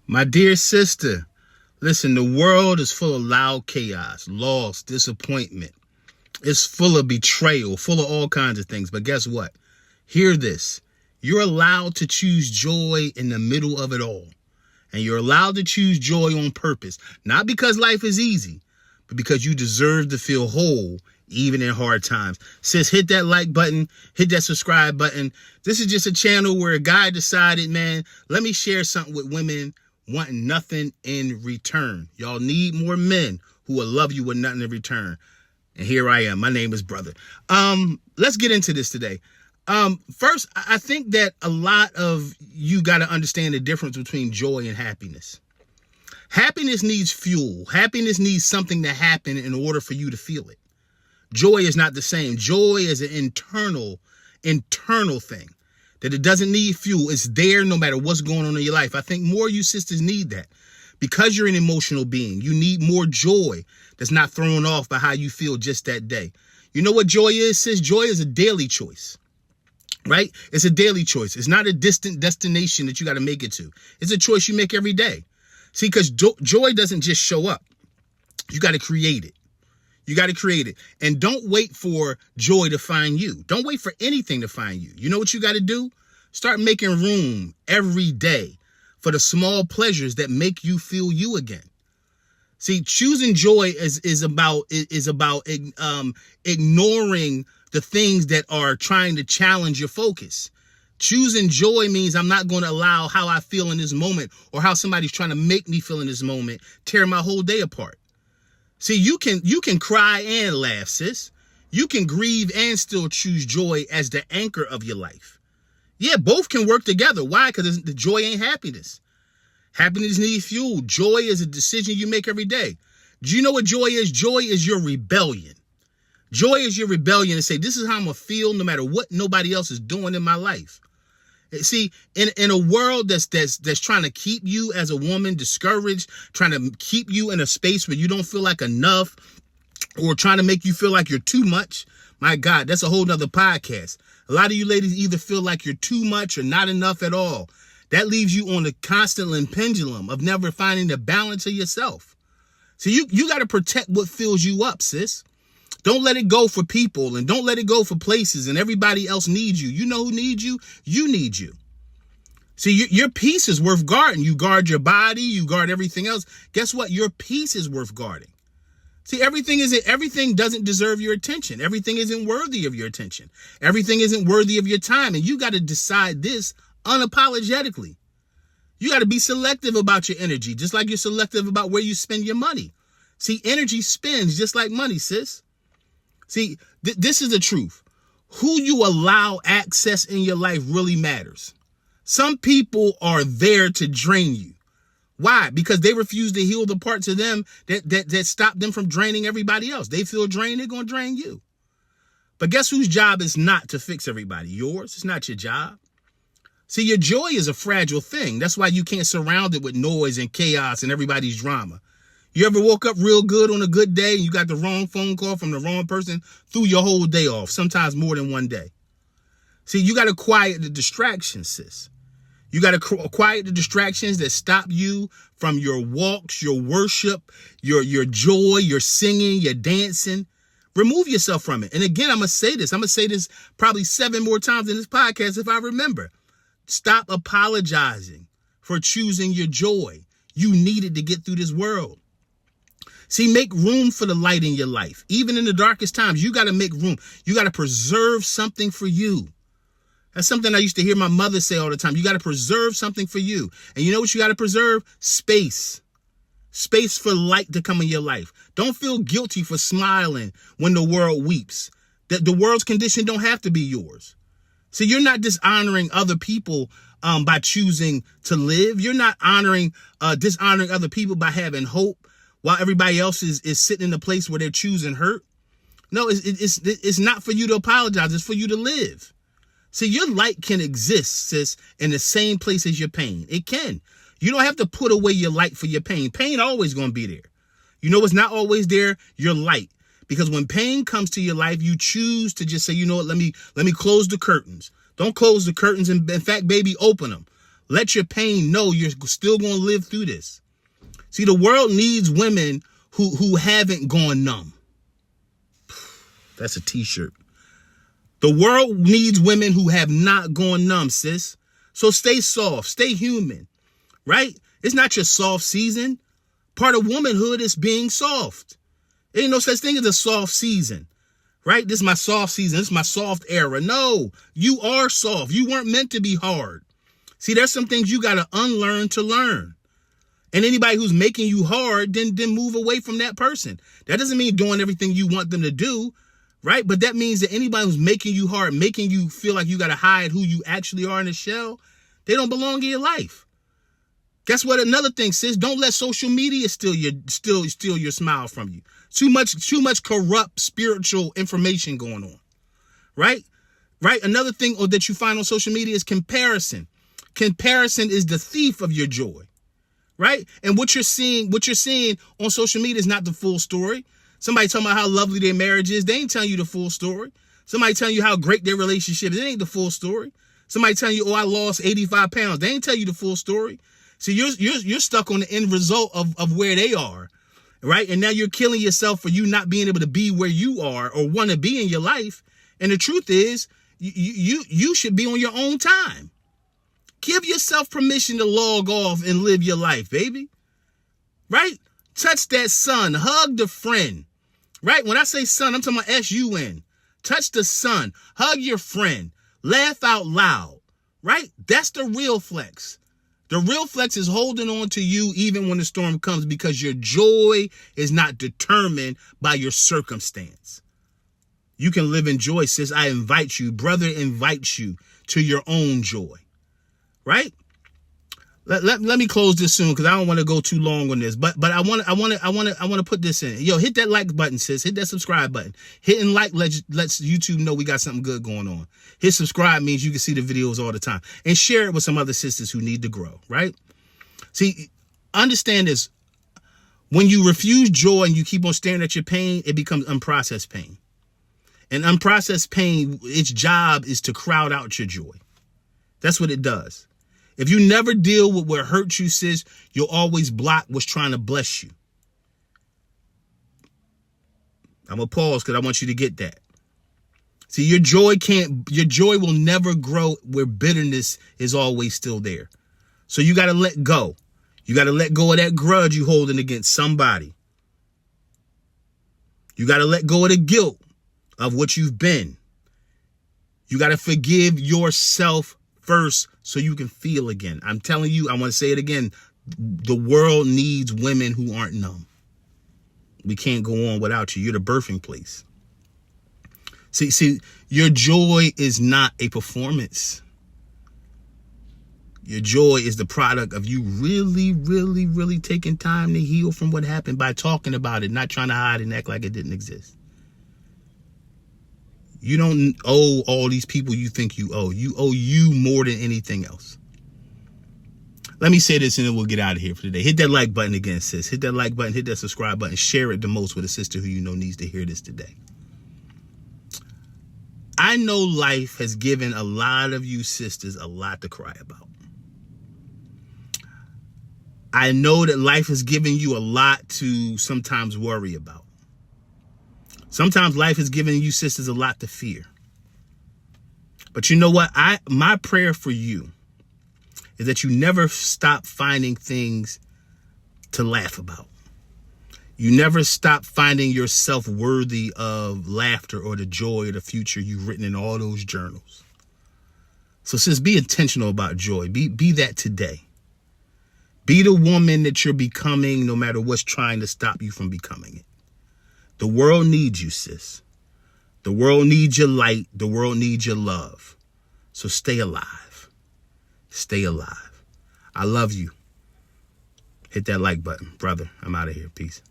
My dear sister, listen, the world is full of loud chaos, loss, disappointment. It's full of betrayal, full of all kinds of things. But guess what? Hear this. You're allowed to choose joy in the middle of it all. And you're allowed to choose joy on purpose. Not because life is easy, but because you deserve to feel whole even in hard times. Sis, hit that like button, hit that subscribe button. This is just a channel where a guy decided, man, let me share something with women wanting nothing in return. Y'all need more men who will love you with nothing in return. And here I am. My name is Brother. Let's get into this today. First, I think that a lot of you got to understand the difference between joy and happiness. Happiness needs fuel. Happiness needs something to happen in order for you to feel it. Joy is not the same. Joy is an internal thing. That it doesn't need fuel. It's there no matter what's going on in your life. I think more of you sisters need that. Because you're an emotional being, you need more joy that's not thrown off by how you feel just that day. You know what joy is, sis? Joy is a daily choice, right? It's a daily choice. It's not a distant destination that you got to make it to. It's a choice you make every day. See, because joy doesn't just show up. You got to create it. You got to create it. And don't wait for joy to find you. Don't wait for anything to find you. You know what you got to do? Start making room every day for the small pleasures that make you feel you again. See, choosing joy is about ignoring the things that are trying to challenge your focus. Choosing joy means I'm not going to allow how I feel in this moment or how somebody's trying to make me feel in this moment tear my whole day apart. See, you can cry and laugh, sis. You can grieve and still choose joy as the anchor of your life. Yeah, both can work together. Why? Because the joy ain't happiness. Happiness needs fuel. Joy is a decision you make every day. Do you know what joy is? Joy is your rebellion. Joy is your rebellion to say, this is how I'm going to feel no matter what nobody else is doing in my life. See, in a world that's trying to keep you as a woman discouraged, trying to keep you in a space where you don't feel like enough, or trying to make you feel like you're too much, my God, that's a whole nother podcast. A lot of you ladies either feel like you're too much or not enough at all. That leaves you on a constant pendulum of never finding the balance of yourself. So you got to protect what fills you up, sis. Don't let it go for people, and don't let it go for places, and everybody else needs you. You know who needs you? You need you. See, your peace is worth guarding. You guard your body, you guard everything else. Guess what? Your peace is worth guarding. See, everything doesn't deserve your attention. Everything isn't worthy of your attention. Everything isn't worthy of your time. And you got to decide this unapologetically. You got to be selective about your energy, just like you're selective about where you spend your money. See, energy spins just like money, sis. See, this is the truth. Who you allow access in your life really matters. Some people are there to drain you. Why? Because they refuse to heal the parts of them that stop them from draining everybody else. They feel drained, they're going to drain you. But guess whose job is not to fix everybody? Yours. It's not your job. See, your joy is a fragile thing. That's why you can't surround it with noise and chaos and everybody's drama. You ever woke up real good on a good day and you got the wrong phone call from the wrong person, threw your whole day off, sometimes more than one day. See, you got to quiet the distractions, sis. You got to quiet the distractions that stop you from your walks, your worship, your joy, your singing, your dancing. Remove yourself from it. And again, I'm going to say this probably 7 more times in this podcast if I remember. Stop apologizing for choosing your joy. You need it to get through this world. See, make room for the light in your life. Even in the darkest times, you got to make room. You got to preserve something for you. That's something I used to hear my mother say all the time. You got to preserve something for you. And you know what you got to preserve? Space. Space for light to come in your life. Don't feel guilty for smiling when the world weeps. The world's condition don't have to be yours. See, you're not dishonoring other people by choosing to live. You're not dishonoring other people by having hope while everybody else is sitting in a place where they're choosing hurt. No, it's not for you to apologize. It's for you to live. See, your light can exist, sis, in the same place as your pain. It can. You don't have to put away your light for your pain. Pain always going to be there. You know what's not always there? Your light. Because when pain comes to your life, you choose to just say, you know what, let me close the curtains. Don't close the curtains. And in fact, baby, open them. Let your pain know you're still going to live through this. See, the world needs women who haven't gone numb. That's a t-shirt. The world needs women who have not gone numb, sis. So stay soft, stay human, right? It's not your soft season. Part of womanhood is being soft. There ain't no such thing as a soft season, right? This is my soft season. This is my soft era. No, you are soft. You weren't meant to be hard. See, there's some things you got to unlearn to learn. And anybody who's making you hard, then move away from that person. That doesn't mean doing everything you want them to do, right? But that means that anybody who's making you hard, making you feel like you got to hide who you actually are in the shell, they don't belong in your life. Guess what? Another thing, sis, don't let social media steal your smile from you. Too much corrupt spiritual information going on, right? Right. Another thing that you find on social media is comparison. Comparison is the thief of your joy, right? And what you're seeing on social media is not the full story. Somebody talking about how lovely their marriage is, they ain't telling you the full story. Somebody telling you how great their relationship is, it ain't the full story. Somebody telling you, oh, I lost 85 pounds, they ain't tell you the full story. So you're stuck on the end result of where they are, right? And now you're killing yourself for you not being able to be where you are or want to be in your life. And the truth is, you should be on your own time. Give yourself permission to log off and live your life, baby. Right? Touch that sun. Hug the friend. Right? When I say sun, I'm talking about S-U-N. Touch the sun. Hug your friend. Laugh out loud. Right? That's the real flex. The real flex is holding on to you even when the storm comes, because your joy is not determined by your circumstance. You can live in joy, sis. I invite you. Brother invites you to your own joy. Right? Let me close this soon because I don't want to go too long on this. But I want to put this in. Yo, hit that like button, sis. Hit that subscribe button. Hitting like lets YouTube know we got something good going on. Hit subscribe means you can see the videos all the time. And share it with some other sisters who need to grow, right? See, understand this. When you refuse joy and you keep on staring at your pain, it becomes unprocessed pain. And unprocessed pain, its job is to crowd out your joy. That's what it does. If you never deal with what hurts you, sis, you'll always block what's trying to bless you. I'm going to pause because I want you to get that. See, your joy will never grow where bitterness is always still there. So you got to let go. You got to let go of that grudge you holding against somebody. You got to let go of the guilt of what you've been. You got to forgive yourself first so you can feel again. I'm telling you, I want to say it again. The world needs women who aren't numb. We can't go on without you. You're the birthing place. See, your joy is not a performance. Your joy is the product of you really, really, really taking time to heal from what happened by talking about it, not trying to hide and act like it didn't exist. You don't owe all these people you think you owe. You owe you more than anything else. Let me say this and then we'll get out of here for today. Hit that like button again, sis. Hit that like button. Hit that subscribe button. Share it the most with a sister who you know needs to hear this today. I know life has given a lot of you sisters a lot to cry about. I know that life has given you a lot to sometimes worry about. Sometimes life has given you sisters a lot to fear. But you know what? My prayer for you is that you never stop finding things to laugh about. You never stop finding yourself worthy of laughter or the joy of the future you've written in all those journals. So sis, be intentional about joy. Be that today. Be the woman that you're becoming no matter what's trying to stop you from becoming it. The world needs you, sis. The world needs your light. The world needs your love. So stay alive. Stay alive. I love you. Hit that like button. Brother, I'm out of here. Peace.